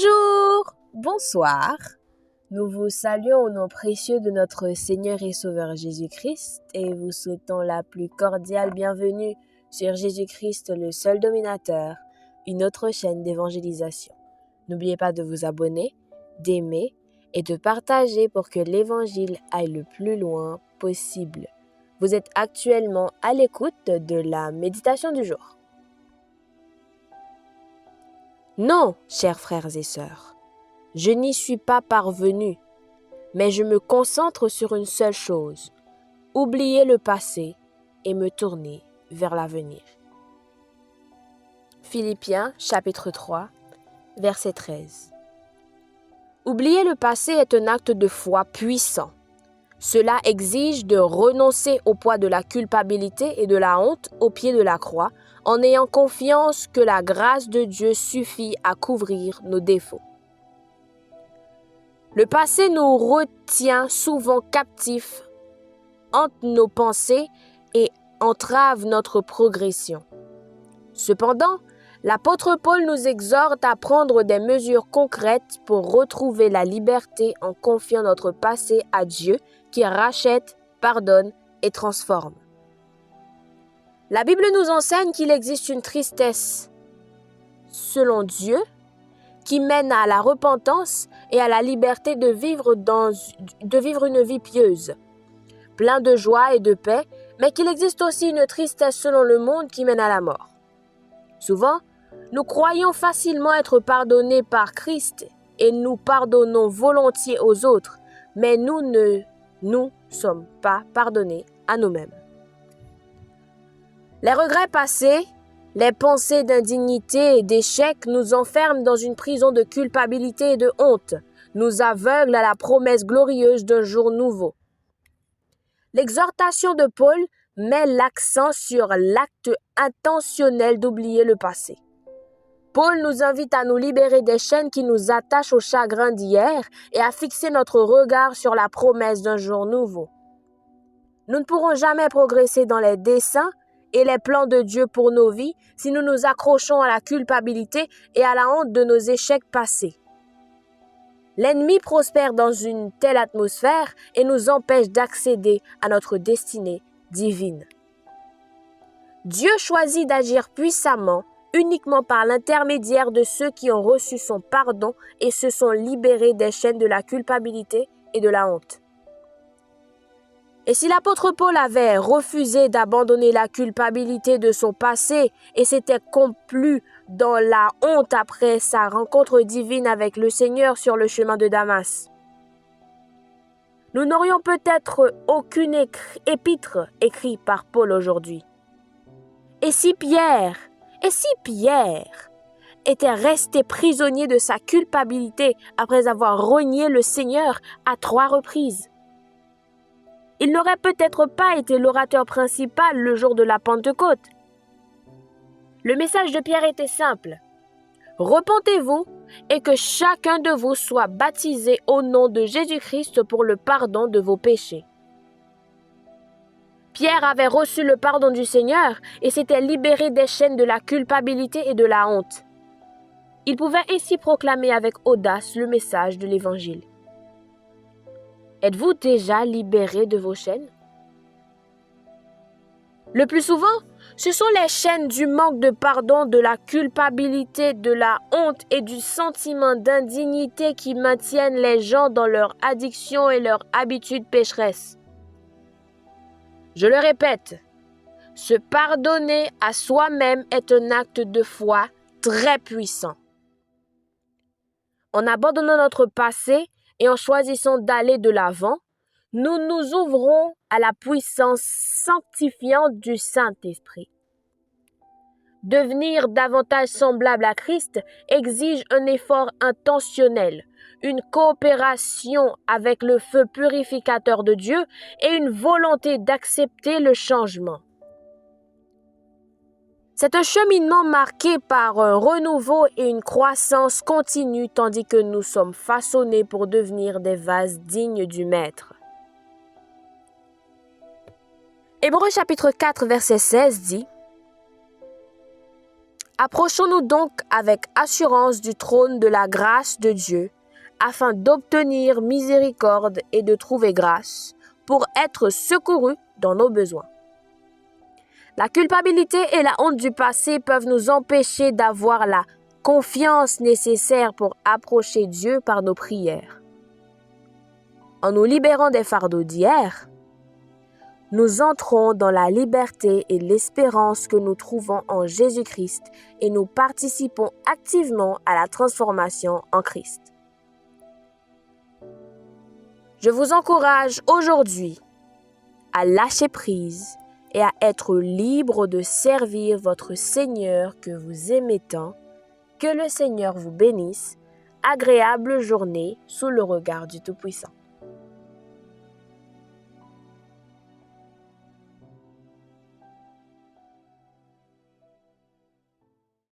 Bonjour, bonsoir. Nous vous saluons au nom précieux de notre Seigneur et Sauveur Jésus-Christ et vous souhaitons la plus cordiale bienvenue sur Jésus-Christ, le seul dominateur, une autre chaîne d'évangélisation. N'oubliez pas de vous abonner, d'aimer et de partager pour que l'Évangile aille le plus loin possible. Vous êtes actuellement à l'écoute de la méditation du jour. Non, chers frères et sœurs, je n'y suis pas parvenu, mais je me concentre sur une seule chose, oublier le passé et me tourner vers l'avenir. Philippiens chapitre 3, verset 13. Oublier le passé est un acte de foi puissant. Cela exige de renoncer au poids de la culpabilité et de la honte au pied de la croix, en ayant confiance que la grâce de Dieu suffit à couvrir nos défauts. Le passé nous retient souvent captifs, hante nos pensées et entrave notre progression. Cependant, l'apôtre Paul nous exhorte à prendre des mesures concrètes pour retrouver la liberté en confiant notre passé à Dieu qui rachète, pardonne et transforme. La Bible nous enseigne qu'il existe une tristesse, selon Dieu, qui mène à la repentance et à la liberté de vivre une vie pieuse, plein de joie et de paix, mais qu'il existe aussi une tristesse selon le monde qui mène à la mort. Souvent, nous croyons facilement être pardonnés par Christ et nous pardonnons volontiers aux autres, mais nous ne nous sommes pas pardonnés à nous-mêmes. Les regrets passés, les pensées d'indignité et d'échec nous enferment dans une prison de culpabilité et de honte, nous aveuglent à la promesse glorieuse d'un jour nouveau. L'exhortation de Paul met l'accent sur l'acte intentionnel d'oublier le passé. Paul nous invite à nous libérer des chaînes qui nous attachent au chagrin d'hier et à fixer notre regard sur la promesse d'un jour nouveau. Nous ne pourrons jamais progresser dans les desseins et les plans de Dieu pour nos vies si nous nous accrochons à la culpabilité et à la honte de nos échecs passés. L'ennemi prospère dans une telle atmosphère et nous empêche d'accéder à notre destinée divine. Dieu choisit d'agir puissamment uniquement par l'intermédiaire de ceux qui ont reçu son pardon et se sont libérés des chaînes de la culpabilité et de la honte. Et si l'apôtre Paul avait refusé d'abandonner la culpabilité de son passé et s'était complu dans la honte après sa rencontre divine avec le Seigneur sur le chemin de Damas, nous n'aurions peut-être aucune épître écrite par Paul aujourd'hui. Et si Pierre était resté prisonnier de sa culpabilité après avoir renié le Seigneur à 3 reprises? Il n'aurait peut-être pas été l'orateur principal le jour de la Pentecôte. Le message de Pierre était simple. Repentez-vous et que chacun de vous soit baptisé au nom de Jésus-Christ pour le pardon de vos péchés. Pierre avait reçu le pardon du Seigneur et s'était libéré des chaînes de la culpabilité et de la honte. Il pouvait ainsi proclamer avec audace le message de l'Évangile. Êtes-vous déjà libéré de vos chaînes? Le plus souvent, ce sont les chaînes du manque de pardon, de la culpabilité, de la honte et du sentiment d'indignité qui maintiennent les gens dans leur addiction et leur habitude pécheresse. Je le répète, se pardonner à soi-même est un acte de foi très puissant. En abandonnant notre passé et en choisissant d'aller de l'avant, nous nous ouvrons à la puissance sanctifiante du Saint-Esprit. Devenir davantage semblable à Christ exige un effort intentionnel, une coopération avec le feu purificateur de Dieu et une volonté d'accepter le changement. C'est un cheminement marqué par un renouveau et une croissance continue tandis que nous sommes façonnés pour devenir des vases dignes du Maître. Hébreux chapitre 4 verset 16 dit Approchons-nous donc avec assurance du trône de la grâce de Dieu, afin d'obtenir miséricorde et de trouver grâce pour être secourus dans nos besoins. La culpabilité et la honte du passé peuvent nous empêcher d'avoir la confiance nécessaire pour approcher Dieu par nos prières. En nous libérant des fardeaux d'hier, nous entrons dans la liberté et l'espérance que nous trouvons en Jésus-Christ et nous participons activement à la transformation en Christ. Je vous encourage aujourd'hui à lâcher prise et à être libre de servir votre Seigneur que vous aimez tant. Que le Seigneur vous bénisse. Agréable journée sous le regard du Tout-Puissant.